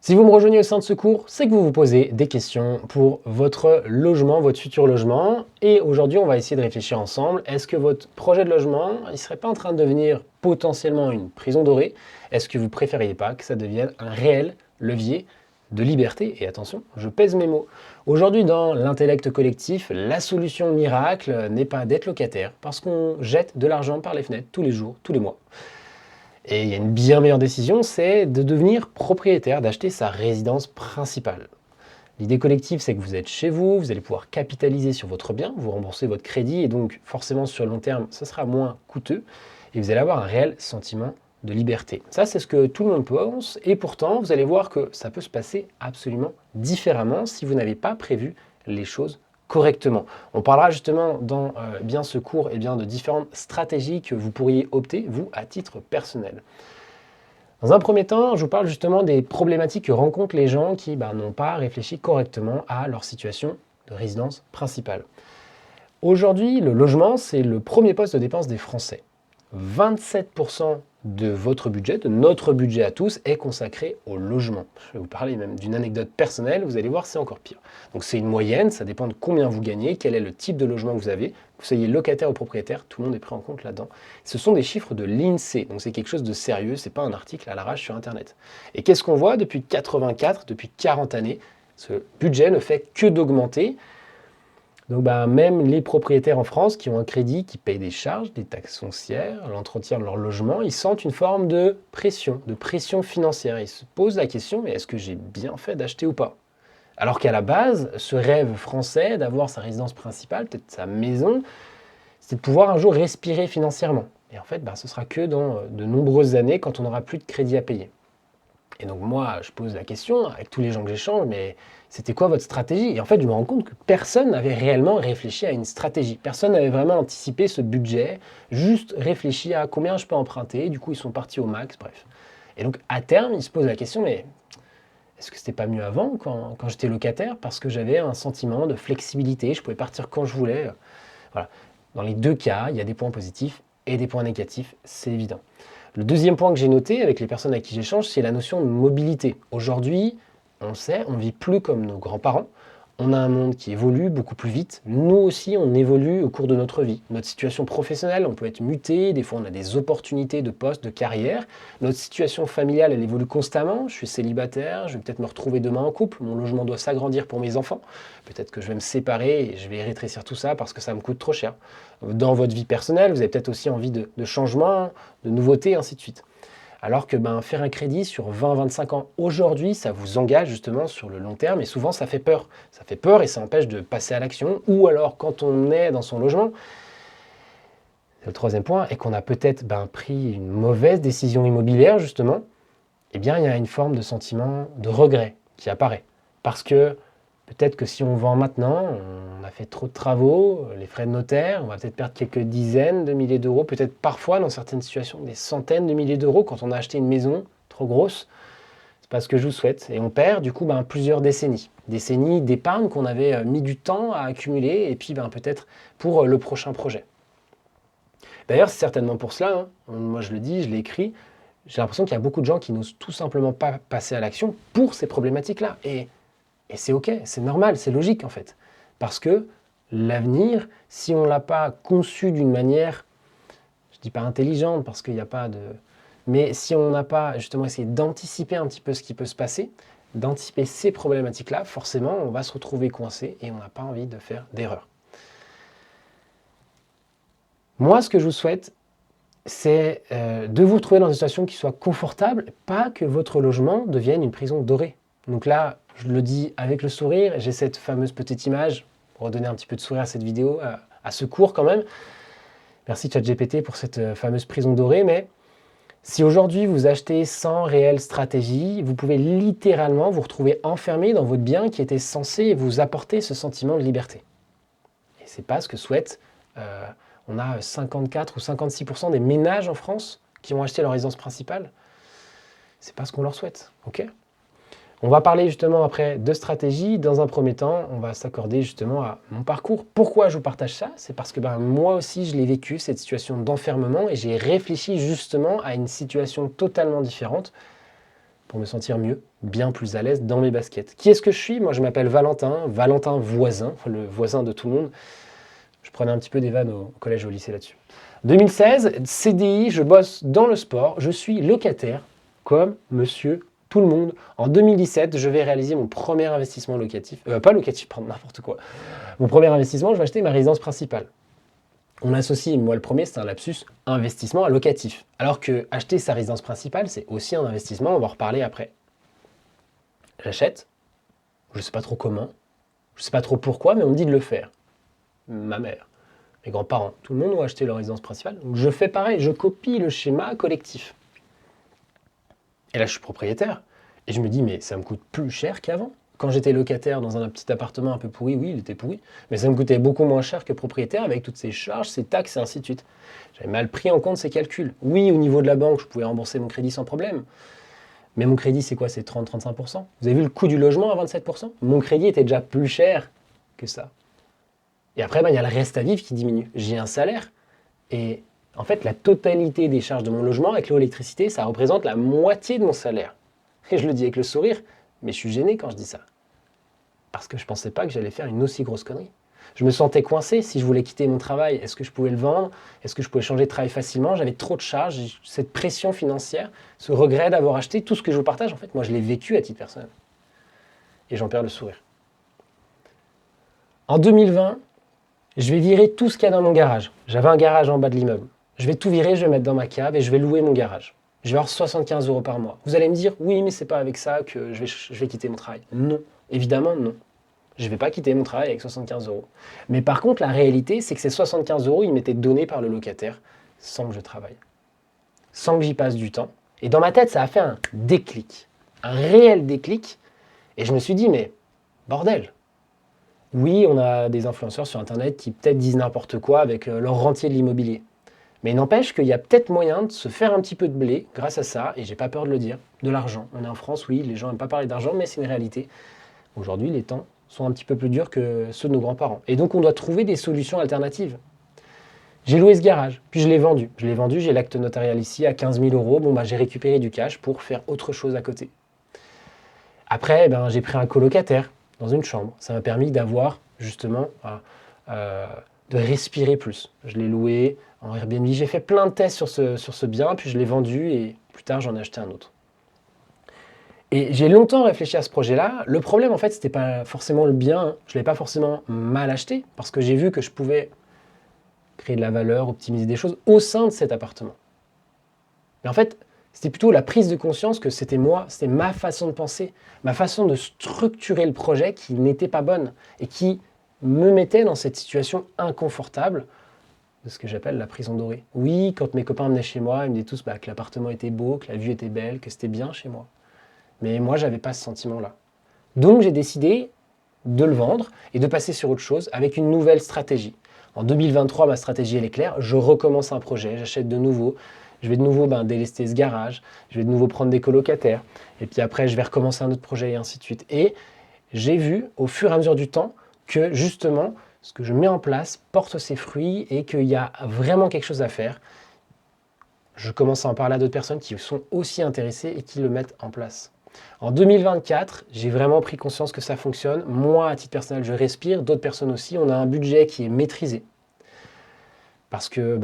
Si vous me rejoignez au sein de ce cours, c'est que vous vous posez des questions pour votre logement, votre futur logement. Et aujourd'hui, on va essayer de réfléchir ensemble. Est-ce que votre projet de logement, il ne serait pas en train de devenir potentiellement une prison dorée? Est-ce que vous ne préfériez pas que ça devienne un réel levier de liberté? Et attention, je pèse mes mots. Aujourd'hui, dans l'intellect collectif, la solution miracle n'est pas d'être locataire, parce qu'on jette de l'argent par les fenêtres tous les jours, tous les mois. Et il y a une bien meilleure décision, c'est de devenir propriétaire, d'acheter sa résidence principale. L'idée collective, c'est que vous êtes chez vous, vous allez pouvoir capitaliser sur votre bien, vous remboursez votre crédit et donc forcément sur le long terme, ce sera moins coûteux et vous allez avoir un réel sentiment de liberté. Ça, c'est ce que tout le monde pense et pourtant, vous allez voir que ça peut se passer absolument différemment si vous n'avez pas prévu les choses correctement. On parlera justement dans bien ce cours de différentes stratégies que vous pourriez opter, vous, à titre personnel. Dans un premier temps, je vous parle justement des problématiques que rencontrent les gens qui n'ont pas réfléchi correctement à leur situation de résidence principale. Aujourd'hui, le logement, c'est le premier poste de dépense des Français. 27% de votre budget, de notre budget à tous, est consacré au logement. Je vais vous parler même d'une anecdote personnelle, vous allez voir, c'est encore pire. Donc c'est une moyenne, ça dépend de combien vous gagnez, quel est le type de logement que vous avez, que vous soyez locataire ou propriétaire, tout le monde est pris en compte là-dedans. Ce sont des chiffres de l'INSEE, donc c'est quelque chose de sérieux, c'est pas un article à l'arrache sur Internet. Et qu'est-ce qu'on voit depuis 84, depuis 40 années? Ce budget ne fait que d'augmenter. Donc même les propriétaires en France qui ont un crédit, qui payent des charges, des taxes foncières, l'entretien de leur logement, ils sentent une forme de pression financière. Ils se posent la question, mais est-ce que j'ai bien fait d'acheter ou pas? Alors qu'à la base, ce rêve français d'avoir sa résidence principale, peut-être sa maison, c'est de pouvoir un jour respirer financièrement. Et en fait, ce sera que dans de nombreuses années quand on n'aura plus de crédit à payer. Et donc moi, je pose la question avec tous les gens que j'échange, mais c'était quoi votre stratégie? Et en fait, je me rends compte que personne n'avait réellement réfléchi à une stratégie. Personne n'avait vraiment anticipé ce budget, juste réfléchi à combien je peux emprunter. Du coup, ils sont partis au max, bref. Et donc, à terme, ils se posent la question, mais est-ce que c'était pas mieux avant, quand j'étais locataire? Parce que j'avais un sentiment de flexibilité, je pouvais partir quand je voulais. Voilà. Dans les deux cas, il y a des points positifs et des points négatifs, c'est évident. Le deuxième point que j'ai noté avec les personnes avec qui j'échange, c'est la notion de mobilité. Aujourd'hui, on sait, on ne vit plus comme nos grands-parents. On a un monde qui évolue beaucoup plus vite. Nous aussi, on évolue au cours de notre vie. Notre situation professionnelle, on peut être muté. Des fois, on a des opportunités de poste, de carrière. Notre situation familiale, elle évolue constamment. Je suis célibataire, je vais peut-être me retrouver demain en couple. Mon logement doit s'agrandir pour mes enfants. Peut-être que je vais me séparer et je vais rétrécir tout ça parce que ça me coûte trop cher. Dans votre vie personnelle, vous avez peut-être aussi envie de changement, de nouveautés, ainsi de suite. Alors que faire un crédit sur 20-25 ans aujourd'hui, ça vous engage justement sur le long terme et souvent ça fait peur. Ça fait peur et ça empêche de passer à l'action. Ou alors quand on est dans son logement, le troisième point, et qu'on a peut-être pris une mauvaise décision immobilière justement, il y a une forme de sentiment de regret qui apparaît. Parce que peut-être que si on vend maintenant, on a fait trop de travaux, les frais de notaire, on va peut-être perdre quelques dizaines de milliers d'euros, peut-être parfois dans certaines situations des centaines de milliers d'euros quand on a acheté une maison trop grosse. C'est pas ce que je vous souhaite. Et on perd du coup plusieurs décennies. Décennies d'épargne qu'on avait mis du temps à accumuler et puis peut-être pour le prochain projet. D'ailleurs, c'est certainement pour cela, moi je le dis, je l'ai écrit, j'ai l'impression qu'il y a beaucoup de gens qui n'osent tout simplement pas passer à l'action pour ces problématiques-là. Et c'est ok, c'est normal, c'est logique en fait. Parce que l'avenir, si on ne l'a pas conçu d'une manière, je ne dis pas intelligente parce qu'il n'y a pas de... Mais si on n'a pas justement essayé d'anticiper un petit peu ce qui peut se passer, d'anticiper ces problématiques-là, forcément on va se retrouver coincé et on n'a pas envie de faire d'erreur. Moi, ce que je vous souhaite, c'est de vous retrouver dans une situation qui soit confortable, pas que votre logement devienne une prison dorée. Donc là, je le dis avec le sourire, j'ai cette fameuse petite image, pour redonner un petit peu de sourire à cette vidéo, à ce cours quand même. Merci ChatGPT pour cette fameuse prison dorée, mais si aujourd'hui vous achetez sans réelle stratégie, vous pouvez littéralement vous retrouver enfermé dans votre bien qui était censé vous apporter ce sentiment de liberté. Et c'est pas ce que souhaite... on a 54 ou 56% des ménages en France qui ont acheté leur résidence principale. C'est pas ce qu'on leur souhaite, ok? On va parler justement après de stratégie. Dans un premier temps, on va s'accorder justement à mon parcours. Pourquoi je vous partage ça? C'est parce que moi aussi, je l'ai vécu, cette situation d'enfermement, et j'ai réfléchi justement à une situation totalement différente pour me sentir mieux, bien plus à l'aise dans mes baskets. Qui est-ce que je suis? Moi, je m'appelle Valentin, Valentin voisin, le voisin de tout le monde. Je prenais un petit peu des vannes au collège et au lycée là-dessus. 2016, CDI, je bosse dans le sport, je suis locataire, comme monsieur tout le monde. En 2017, je vais réaliser mon premier investissement locatif, pas locatif, pardon, n'importe quoi. Mon premier investissement, je vais acheter ma résidence principale. On associe, moi le premier, c'est un lapsus, investissement à locatif. Alors que acheter sa résidence principale, c'est aussi un investissement, on va en reparler après. J'achète, je ne sais pas trop comment, je ne sais pas trop pourquoi, mais on me dit de le faire. Ma mère, mes grands-parents, tout le monde a acheté leur résidence principale. Donc je fais pareil, je copie le schéma collectif. Et là, je suis propriétaire. Et je me dis, mais ça me coûte plus cher qu'avant. Quand j'étais locataire dans un petit appartement un peu pourri, oui, il était pourri, mais ça me coûtait beaucoup moins cher que propriétaire avec toutes ces charges, ces taxes et ainsi de suite. J'avais mal pris en compte ces calculs. Oui, au niveau de la banque, je pouvais rembourser mon crédit sans problème. Mais mon crédit, c'est quoi? C'est 30-35%. Vous avez vu le coût du logement à 27%? Mon crédit était déjà plus cher que ça. Et après, il y a le reste à vivre qui diminue. J'ai un salaire. Et en fait, la totalité des charges de mon logement avec l'eau et l'électricité, ça représente la moitié de mon salaire. Et je le dis avec le sourire, mais je suis gêné quand je dis ça. Parce que je ne pensais pas que j'allais faire une aussi grosse connerie. Je me sentais coincé si je voulais quitter mon travail. Est-ce que je pouvais le vendre? Est-ce que je pouvais changer de travail facilement? J'avais trop de charges, cette pression financière, ce regret d'avoir acheté tout ce que je vous partage. En fait, moi, je l'ai vécu à titre personnel. Et j'en perds le sourire. En 2020, je vais virer tout ce qu'il y a dans mon garage. J'avais un garage en bas de l'immeuble. Je vais tout virer, je vais mettre dans ma cave et je vais louer mon garage. Je vais avoir 75 € par mois. Vous allez me dire, oui, mais c'est pas avec ça que je vais quitter mon travail. Non, évidemment non. Je ne vais pas quitter mon travail avec 75 €. Mais par contre, la réalité, c'est que ces 75 €, ils m'étaient donnés par le locataire sans que je travaille, sans que j'y passe du temps. Et dans ma tête, ça a fait un déclic, un réel déclic. Et je me suis dit, mais bordel. Oui, on a des influenceurs sur Internet qui peut-être disent n'importe quoi avec leur rentier de l'immobilier. Mais il n'empêche qu'il y a peut-être moyen de se faire un petit peu de blé grâce à ça, et j'ai pas peur de le dire, de l'argent. On est en France, oui, les gens n'aiment pas parler d'argent, mais c'est une réalité. Aujourd'hui, les temps sont un petit peu plus durs que ceux de nos grands-parents. Et donc, on doit trouver des solutions alternatives. J'ai loué ce garage, puis je l'ai vendu. Je l'ai vendu, j'ai l'acte notarial ici à 15 000 €. Bon, j'ai récupéré du cash pour faire autre chose à côté. Après, j'ai pris un colocataire dans une chambre. Ça m'a permis d'avoir, justement, de respirer plus. Je l'ai loué en Airbnb. J'ai fait plein de tests sur ce bien, puis je l'ai vendu et plus tard, j'en ai acheté un autre. Et j'ai longtemps réfléchi à ce projet-là. Le problème, en fait, c'était pas forcément le bien. Je ne l'ai pas forcément mal acheté parce que j'ai vu que je pouvais créer de la valeur, optimiser des choses au sein de cet appartement. Mais en fait, c'était plutôt la prise de conscience que c'était moi, c'était ma façon de penser, ma façon de structurer le projet qui n'était pas bonne et qui me mettait dans cette situation inconfortable de ce que j'appelle la prison dorée. Oui, quand mes copains venaient chez moi, ils me disaient tous que l'appartement était beau, que la vue était belle, que c'était bien chez moi. Mais moi, je n'avais pas ce sentiment-là. Donc, j'ai décidé de le vendre et de passer sur autre chose avec une nouvelle stratégie. En 2023, ma stratégie, elle est claire. Je recommence un projet, j'achète de nouveau. Je vais de nouveau délester ce garage. Je vais de nouveau prendre des colocataires. Et puis après, je vais recommencer un autre projet et ainsi de suite. Et j'ai vu, au fur et à mesure du temps, que justement, ce que je mets en place porte ses fruits et qu'il y a vraiment quelque chose à faire. Je commence à en parler à d'autres personnes qui sont aussi intéressées et qui le mettent en place. En 2024, j'ai vraiment pris conscience que ça fonctionne. Moi, à titre personnel, je respire. D'autres personnes aussi. On a un budget qui est maîtrisé. Parce que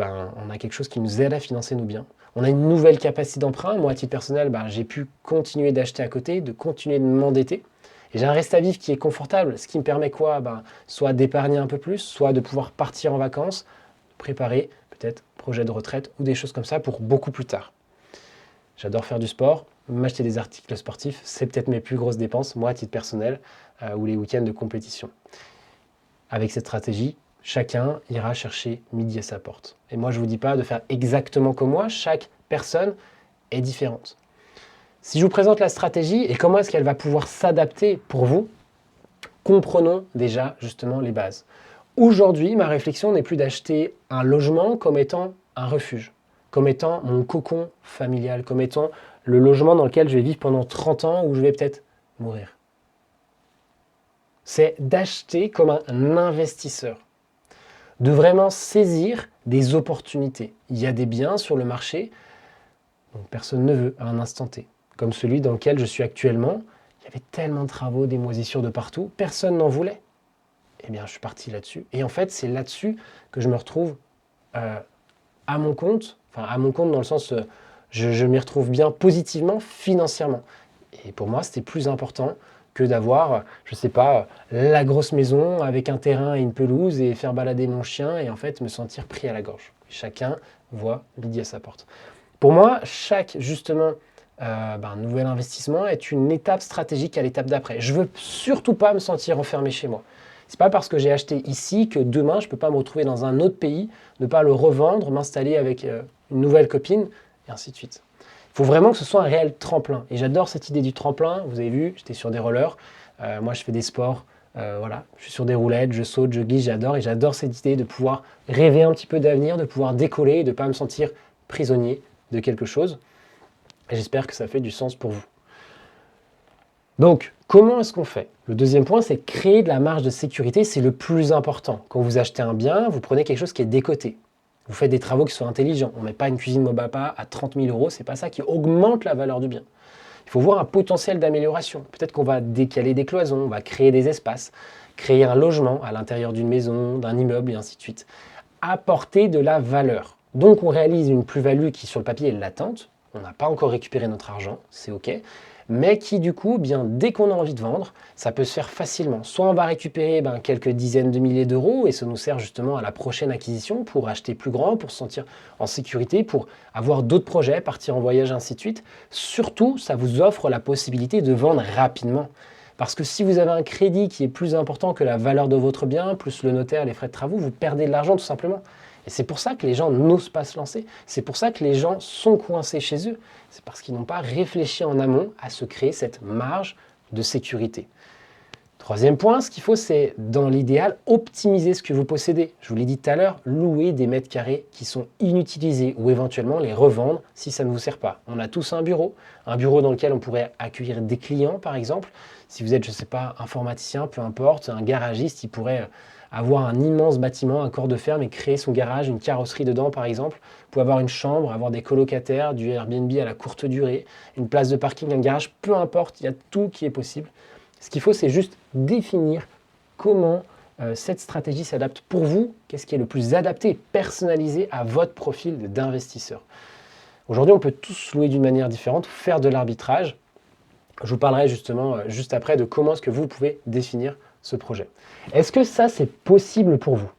on a quelque chose qui nous aide à financer nos biens. On a une nouvelle capacité d'emprunt. Moi, à titre personnel, j'ai pu continuer d'acheter à côté, de continuer de m'endetter. Et j'ai un reste à vivre qui est confortable, ce qui me permet quoi? Soit d'épargner un peu plus, soit de pouvoir partir en vacances, préparer peut-être projet de retraite ou des choses comme ça pour beaucoup plus tard. J'adore faire du sport, m'acheter des articles sportifs, c'est peut-être mes plus grosses dépenses, moi à titre personnel, ou les week-ends de compétition. Avec cette stratégie, chacun ira chercher midi à sa porte. Et moi, je ne vous dis pas de faire exactement comme moi, chaque personne est différente. Si je vous présente la stratégie et comment est-ce qu'elle va pouvoir s'adapter pour vous, comprenons déjà justement les bases. Aujourd'hui, ma réflexion n'est plus d'acheter un logement comme étant un refuge, comme étant mon cocon familial, comme étant le logement dans lequel je vais vivre pendant 30 ans où je vais peut-être mourir. C'est d'acheter comme un investisseur, de vraiment saisir des opportunités. Il y a des biens sur le marché dont personne ne veut à un instant T. comme celui dans lequel je suis actuellement, il y avait tellement de travaux, des moisissures de partout, personne n'en voulait. Eh bien, je suis parti là-dessus. Et en fait, c'est là-dessus que je me retrouve à mon compte, enfin à mon compte dans le sens, je m'y retrouve bien positivement, financièrement. Et pour moi, c'était plus important que d'avoir, je ne sais pas, la grosse maison avec un terrain et une pelouse et faire balader mon chien et en fait me sentir pris à la gorge. Chacun voit midi à sa porte. Pour moi, chaque justement nouvel investissement est une étape stratégique à l'étape d'après. Je ne veux surtout pas me sentir enfermé chez moi. C'est pas parce que j'ai acheté ici que demain je ne peux pas me retrouver dans un autre pays, ne pas le revendre, m'installer avec une nouvelle copine, et ainsi de suite. Il faut vraiment que ce soit un réel tremplin. Et j'adore cette idée du tremplin. Vous avez vu, j'étais sur des rollers. Moi, je fais des sports. Voilà, je suis sur des roulettes, je saute, je glisse, j'adore. Et j'adore cette idée de pouvoir rêver un petit peu d'avenir, de pouvoir décoller et de ne pas me sentir prisonnier de quelque chose. Et j'espère que ça fait du sens pour vous. Donc, comment est-ce qu'on fait? Le deuxième point, c'est créer de la marge de sécurité. C'est le plus important. Quand vous achetez un bien, vous prenez quelque chose qui est décoté. Vous faites des travaux qui sont intelligents. On ne met pas une cuisine Mobapa à 30 000 euros. Ce n'est pas ça qui augmente la valeur du bien. Il faut voir un potentiel d'amélioration. Peut-être qu'on va décaler des cloisons, on va créer des espaces, créer un logement à l'intérieur d'une maison, d'un immeuble et ainsi de suite. Apporter de la valeur. Donc on réalise une plus-value qui sur le papier est latente. On n'a pas encore récupéré notre argent, c'est OK. Mais qui du coup, dès qu'on a envie de vendre, ça peut se faire facilement. Soit on va récupérer quelques dizaines de milliers d'euros et ça nous sert justement à la prochaine acquisition pour acheter plus grand, pour se sentir en sécurité, pour avoir d'autres projets, partir en voyage, ainsi de suite. Surtout, ça vous offre la possibilité de vendre rapidement. Parce que si vous avez un crédit qui est plus important que la valeur de votre bien, plus le notaire, les frais de travaux, vous perdez de l'argent tout simplement. Et c'est pour ça que les gens n'osent pas se lancer. C'est pour ça que les gens sont coincés chez eux. C'est parce qu'ils n'ont pas réfléchi en amont à se créer cette marge de sécurité. Troisième point, ce qu'il faut, c'est dans l'idéal, optimiser ce que vous possédez. Je vous l'ai dit tout à l'heure, louer des mètres carrés qui sont inutilisés ou éventuellement les revendre si ça ne vous sert pas. On a tous un bureau dans lequel on pourrait accueillir des clients par exemple. Si vous êtes, je ne sais pas, informaticien, peu importe, un garagiste, il pourrait avoir un immense bâtiment, un corps de ferme et créer son garage, une carrosserie dedans par exemple. Vous pouvez avoir une chambre, avoir des colocataires, du Airbnb à la courte durée, une place de parking, un garage, peu importe, il y a tout qui est possible. Ce qu'il faut, c'est juste définir comment cette stratégie s'adapte pour vous, qu'est-ce qui est le plus adapté et personnalisé à votre profil d'investisseur. Aujourd'hui, on peut tous louer d'une manière différente, faire de l'arbitrage. Je vous parlerai justement juste après de comment est-ce que vous pouvez définir ce projet. Est-ce que ça, c'est possible pour vous?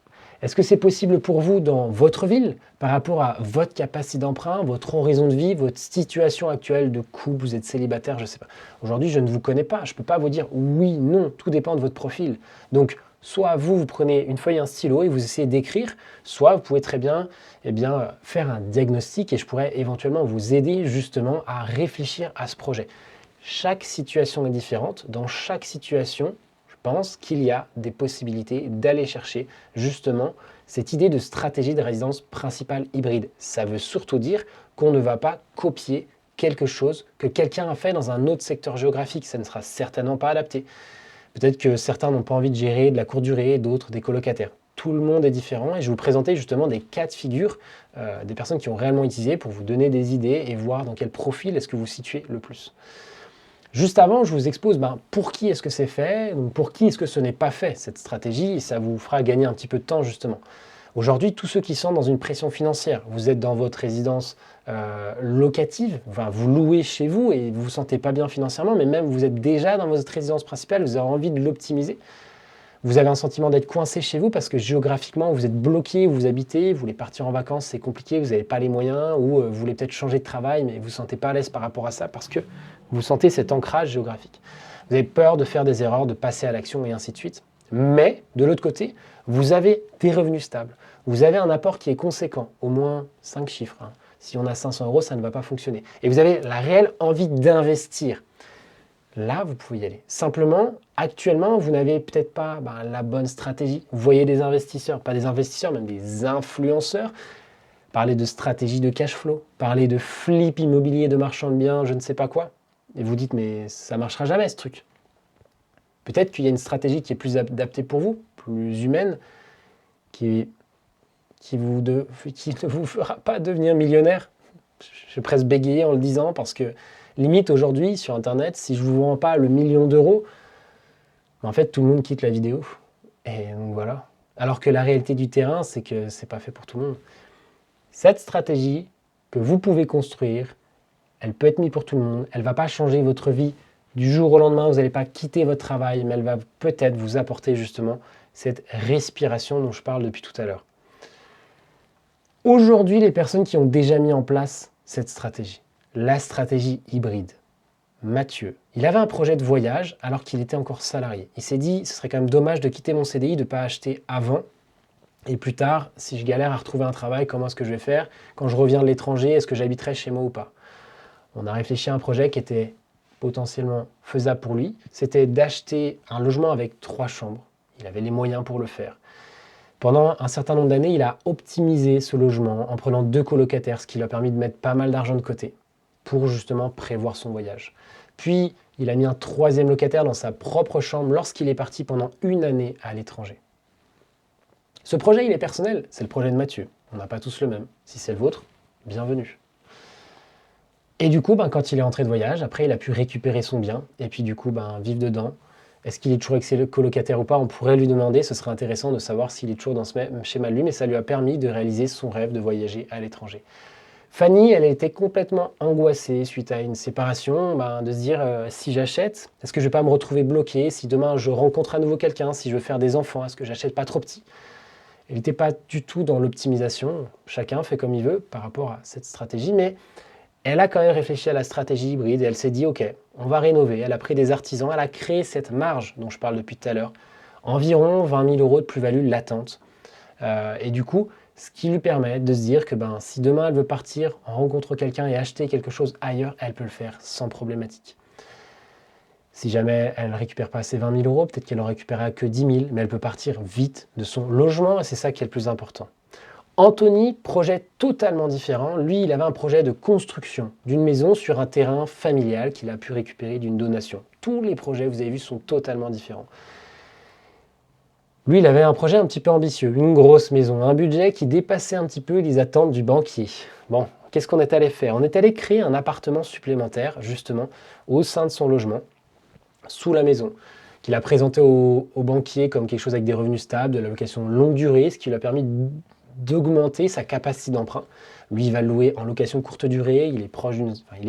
Est-ce que c'est possible pour vous dans votre ville, par rapport à votre capacité d'emprunt, votre horizon de vie, votre situation actuelle de couple, vous êtes célibataire, je ne sais pas. Aujourd'hui, je ne vous connais pas, je ne peux pas vous dire oui, non, tout dépend de votre profil. Donc, soit vous prenez une feuille et un stylo et vous essayez d'écrire, soit vous pouvez très bien, faire un diagnostic et je pourrais éventuellement vous aider justement à réfléchir à ce projet. Chaque situation est différente. Dans chaque situation, je pense qu'il y a des possibilités d'aller chercher justement cette idée de stratégie de résidence principale hybride. Ça veut surtout dire qu'on ne va pas copier quelque chose que quelqu'un a fait dans un autre secteur géographique. Ça ne sera certainement pas adapté. Peut-être que certains n'ont pas envie de gérer de la courte durée, d'autres des colocataires. Tout le monde est différent et je vais vous présenter justement des cas de figure des personnes qui ont réellement utilisé pour vous donner des idées et voir dans quel profil est-ce que vous situez le plus. Juste avant, je vous expose pour qui est-ce que c'est fait, donc pour qui est-ce que ce n'est pas fait, cette stratégie, et ça vous fera gagner un petit peu de temps justement. Aujourd'hui, tous ceux qui sont dans une pression financière, vous êtes dans votre résidence locative, vous louez chez vous et vous ne vous sentez pas bien financièrement, mais même vous êtes déjà dans votre résidence principale, vous avez envie de l'optimiser. Vous avez un sentiment d'être coincé chez vous parce que géographiquement, vous êtes bloqué où vous habitez, vous voulez partir en vacances, c'est compliqué, vous n'avez pas les moyens, ou vous voulez peut-être changer de travail, mais vous ne vous sentez pas à l'aise par rapport à ça parce que vous sentez cet ancrage géographique. Vous avez peur de faire des erreurs, de passer à l'action et ainsi de suite. Mais, de l'autre côté, vous avez des revenus stables. Vous avez un apport qui est conséquent, au moins 5 chiffres. Si on a 500 euros, ça ne va pas fonctionner. Et vous avez la réelle envie d'investir. Là, vous pouvez y aller. Simplement, actuellement, vous n'avez peut-être pas la bonne stratégie. Vous voyez des investisseurs, pas des investisseurs, même des influenceurs, parler de stratégie de cash flow, parler de flip immobilier de marchand de biens, je ne sais pas quoi. Et vous dites, mais ça ne marchera jamais ce truc. Peut-être qu'il y a une stratégie qui est plus adaptée pour vous, plus humaine, qui ne vous fera pas devenir millionnaire. Je vais presque bégayer en le disant parce que Limite, aujourd'hui, sur Internet, si je ne vous vends pas le 1 000 000 d'euros, en fait, tout le monde quitte la vidéo. Et donc voilà. Alors que la réalité du terrain, c'est que c'est pas fait pour tout le monde. Cette stratégie que vous pouvez construire, elle peut être mise pour tout le monde. Elle ne va pas changer votre vie du jour au lendemain. Vous n'allez pas quitter votre travail, mais elle va peut-être vous apporter justement cette respiration dont je parle depuis tout à l'heure. Aujourd'hui, les personnes qui ont déjà mis en place cette stratégie, la stratégie hybride, Mathieu, il avait un projet de voyage alors qu'il était encore salarié. Il s'est dit, ce serait quand même dommage de quitter mon CDI, de ne pas acheter avant. Et plus tard, si je galère à retrouver un travail, comment est-ce que je vais faire? Quand je reviens de l'étranger, est-ce que j'habiterai chez moi ou pas? On a réfléchi à un projet qui était potentiellement faisable pour lui. C'était d'acheter un logement avec 3 chambres. Il avait les moyens pour le faire. Pendant un certain nombre d'années, il a optimisé ce logement en prenant 2 colocataires, ce qui lui a permis de mettre pas mal d'argent de côté pour justement prévoir son voyage. Puis, il a mis un 3e locataire dans sa propre chambre lorsqu'il est parti pendant 1 année à l'étranger. Ce projet, il est personnel, c'est le projet de Mathieu. On n'a pas tous le même. Si c'est le vôtre, bienvenue. Et du coup, quand il est rentré de voyage, après, il a pu récupérer son bien et puis du coup, vivre dedans. Est-ce qu'il est toujours avec ses colocataires ou pas? On pourrait lui demander, ce serait intéressant de savoir s'il est toujours dans ce même schéma de lui, mais ça lui a permis de réaliser son rêve de voyager à l'étranger. Fanny, elle était complètement angoissée suite à une séparation, de se dire si j'achète, est-ce que je ne vais pas me retrouver bloquée? Si demain je rencontre à nouveau quelqu'un, si je veux faire des enfants, est-ce que j'achète pas trop petit? Elle n'était pas du tout dans l'optimisation, chacun fait comme il veut par rapport à cette stratégie, mais elle a quand même réfléchi à la stratégie hybride et elle s'est dit ok, on va rénover. Elle a pris des artisans, elle a créé cette marge dont je parle depuis tout à l'heure, environ 20 000 euros de plus-value latente. Et du coup, ce qui lui permet de se dire que si demain elle veut partir, rencontrer quelqu'un et acheter quelque chose ailleurs, elle peut le faire sans problématique. Si jamais elle ne récupère pas ses 20 000 euros, peut-être qu'elle en récupérera que 10 000, mais elle peut partir vite de son logement et c'est ça qui est le plus important. Anthony, projet totalement différent. Lui, il avait un projet de construction d'une maison sur un terrain familial qu'il a pu récupérer d'une donation. Tous les projets, vous avez vu, sont totalement différents. Lui, il avait un projet un petit peu ambitieux, une grosse maison, un budget qui dépassait un petit peu les attentes du banquier. Bon, qu'est-ce qu'on est allé faire? On est allé créer un appartement supplémentaire, justement, au sein de son logement, sous la maison, qu'il a présenté au banquier comme quelque chose avec des revenus stables, de la location longue durée, ce qui lui a permis d'augmenter sa capacité d'emprunt. Lui, il va le louer en location courte durée, il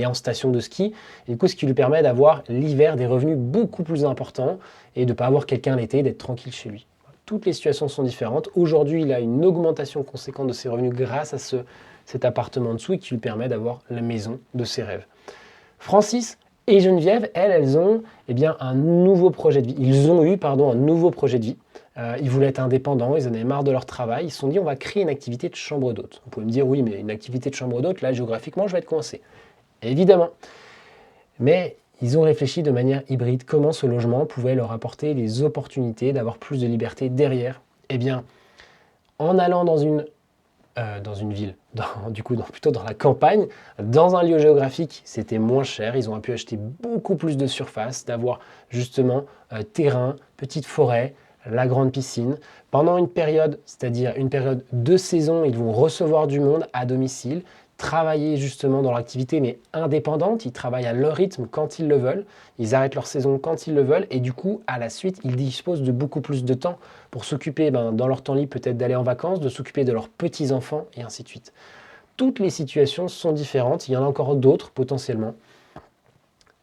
est en station de ski, et du coup, ce qui lui permet d'avoir l'hiver des revenus beaucoup plus importants et de ne pas avoir quelqu'un l'été, d'être tranquille chez lui. Toutes les situations sont différentes. Aujourd'hui, il a une augmentation conséquente de ses revenus grâce à cet appartement en dessous et qui lui permet d'avoir la maison de ses rêves. Francis et Geneviève, elles ont un nouveau projet de vie. Ils ont eu un nouveau projet de vie. Ils voulaient être indépendants, ils en avaient marre de leur travail. Ils se sont dit, on va créer une activité de chambre d'hôte. Vous pouvez me dire, oui, mais une activité de chambre d'hôte, là, géographiquement, je vais être coincé. Évidemment. Mais ils ont réfléchi de manière hybride comment ce logement pouvait leur apporter les opportunités d'avoir plus de liberté derrière. En allant dans une ville, plutôt dans la campagne, dans un lieu géographique, c'était moins cher. Ils ont pu acheter beaucoup plus de surface, d'avoir justement terrain, petite forêt, la grande piscine. Pendant une période, c'est-à-dire une période de saison, ils vont recevoir du monde à domicile, travailler justement dans l'activité, mais indépendante. Ils travaillent à leur rythme quand ils le veulent. Ils arrêtent leur saison quand ils le veulent. Et du coup, à la suite, ils disposent de beaucoup plus de temps pour s'occuper, dans leur temps libre, peut-être d'aller en vacances, de s'occuper de leurs petits-enfants, et ainsi de suite. Toutes les situations sont différentes. Il y en a encore d'autres, potentiellement.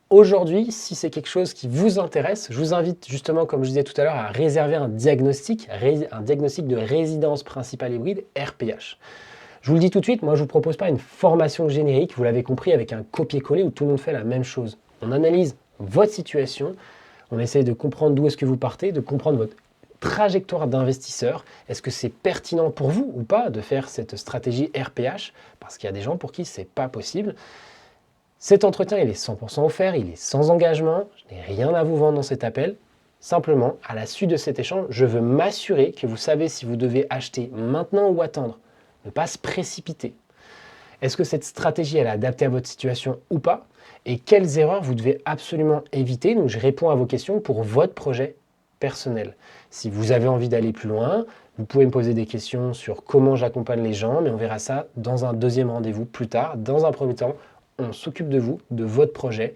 Aujourd'hui, si c'est quelque chose qui vous intéresse, je vous invite justement, comme je disais tout à l'heure, à réserver un diagnostic de résidence principale hybride, RPH. Je vous le dis tout de suite, moi je ne vous propose pas une formation générique, vous l'avez compris, avec un copier-coller où tout le monde fait la même chose. On analyse votre situation, on essaie de comprendre d'où est-ce que vous partez, de comprendre votre trajectoire d'investisseur. Est-ce que c'est pertinent pour vous ou pas de faire cette stratégie RPH? Parce qu'il y a des gens pour qui ce n'est pas possible. Cet entretien, il est 100% offert, il est sans engagement, je n'ai rien à vous vendre dans cet appel. Simplement, à la suite de cet échange, je veux m'assurer que vous savez si vous devez acheter maintenant ou attendre. Ne pas se précipiter. Est-ce que cette stratégie elle est adaptée à votre situation ou pas? Et quelles erreurs vous devez absolument éviter? Donc je réponds à vos questions pour votre projet personnel. Si vous avez envie d'aller plus loin, vous pouvez me poser des questions sur comment j'accompagne les gens, mais on verra ça dans un deuxième rendez-vous plus tard. Dans un premier temps, on s'occupe de vous, de votre projet,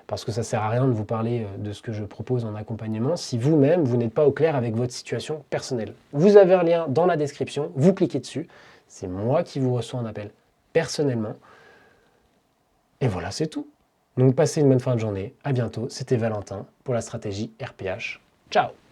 parce que ça ne sert à rien de vous parler de ce que je propose en accompagnement si vous-même, vous n'êtes pas au clair avec votre situation personnelle. Vous avez un lien dans la description, vous cliquez dessus, c'est moi qui vous reçois en appel personnellement. Et voilà, c'est tout. Donc passez une bonne fin de journée, à bientôt, c'était Valentin pour la stratégie RPH. Ciao!